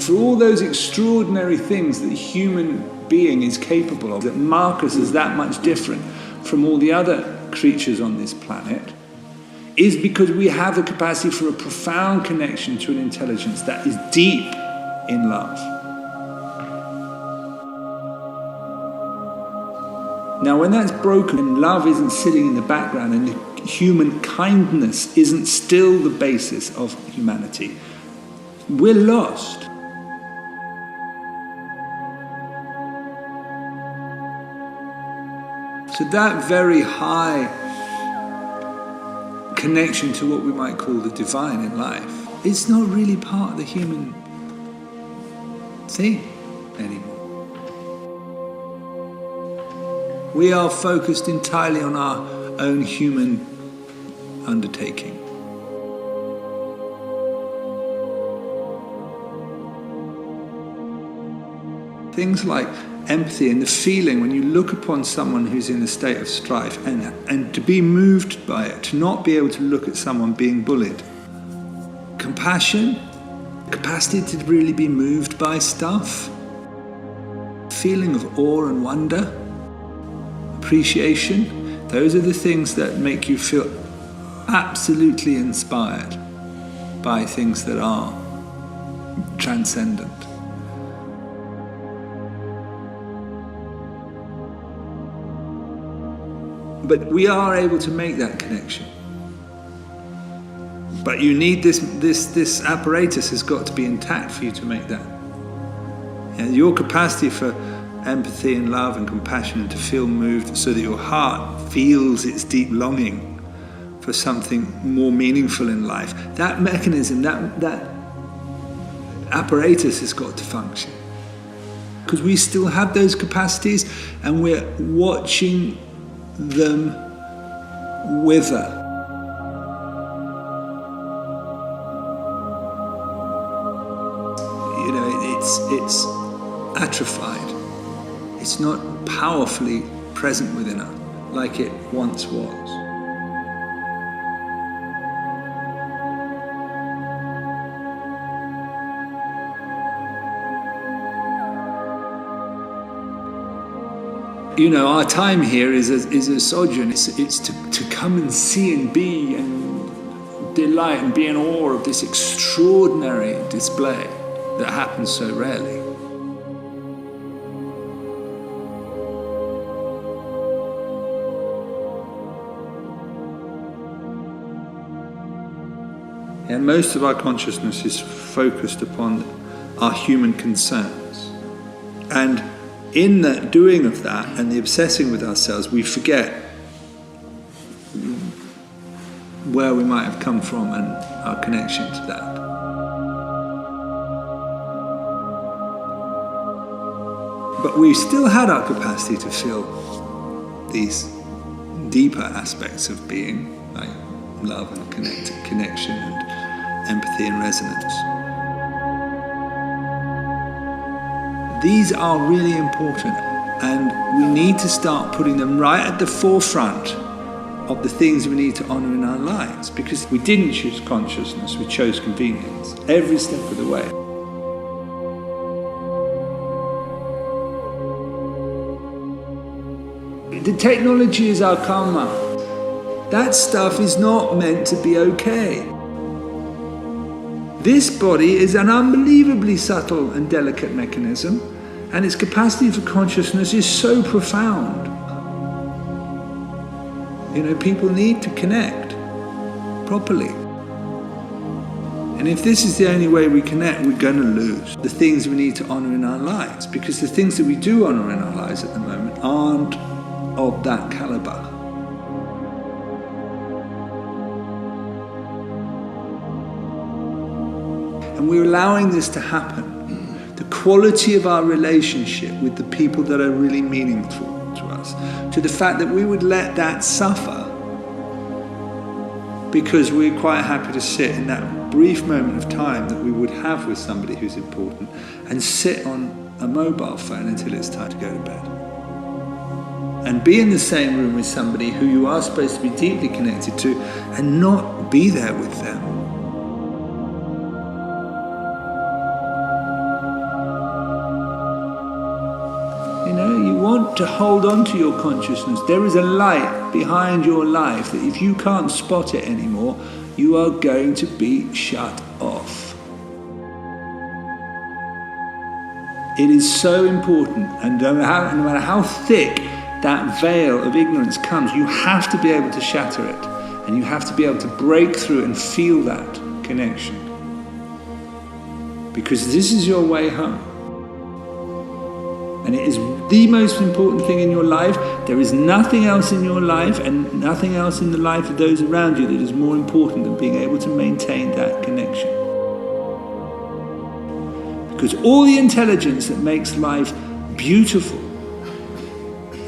for all those extraordinary things that a human being is capable of, that mark us as that much different from all the other creatures on this planet, is because we have the capacity for a profound connection to an intelligence that is deep in love. Now, when that's broken and love isn't sitting in the background and human kindness isn't still the basis of humanity, we're lost. So that very high connection to what we might call the divine in life, it's not really part of the human thing anymore. We are focused entirely on our own human undertaking. Things like empathy and the feeling when you look upon someone who's in a state of strife and to be moved by it, to not be able to look at someone being bullied. Compassion, capacity to really be moved by stuff. Feeling of awe and wonder. Appreciation. Those are the things that make you feel absolutely inspired by things that are transcendent. But we are able to make that connection. But you need this apparatus has got to be intact for you to make that. And your capacity for empathy and love and compassion and to feel moved so that your heart feels its deep longing for something more meaningful in life. That mechanism, that apparatus has got to function. Because we still have those capacities and we're watching them wither. You know, it's atrophied. It's not powerfully present within us like it once was. You know, our time here is a sojourn. It's to come and see and be and delight and be in awe of this extraordinary display that happens so rarely. And most of our consciousness is focused upon our human concerns. And in that doing of that and the obsessing with ourselves, we forget where we might have come from and our connection to that. But we still had our capacity to feel these deeper aspects of being, like love and connection and empathy and resonance. These are really important, and we need to start putting them right at the forefront of the things we need to honor in our lives, because we didn't choose consciousness, we chose convenience every step of the way. The technology is our karma. That stuff is not meant to be okay. This body is an unbelievably subtle and delicate mechanism, and its capacity for consciousness is so profound. You know, people need to connect properly. And if this is the only way we connect, we're going to lose the things we need to honor in our lives, because the things that we do honor in our lives at the moment aren't of that caliber. And we're allowing this to happen. The quality of our relationship with the people that are really meaningful to us, to the fact that we would let that suffer because we're quite happy to sit in that brief moment of time that we would have with somebody who's important and sit on a mobile phone until it's time to go to bed. And be in the same room with somebody who you are supposed to be deeply connected to and not be there with them. want to hold on to your consciousness, there is a light behind your life that if you can't spot it anymore, you are going to be shut off. It is so important, and no matter how thick that veil of ignorance comes, you have to be able to shatter it, and you have to be able to break through and feel that connection. Because this is your way home. And it is the most important thing in your life. There is nothing else in your life and nothing else in the life of those around you that is more important than being able to maintain that connection. Because all the intelligence that makes life beautiful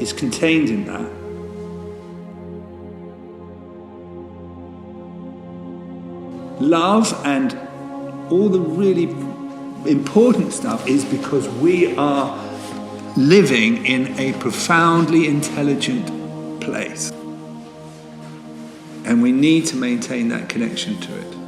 is contained in that. Love and all the really important stuff is because we are living in a profoundly intelligent place. And we need to maintain that connection to it.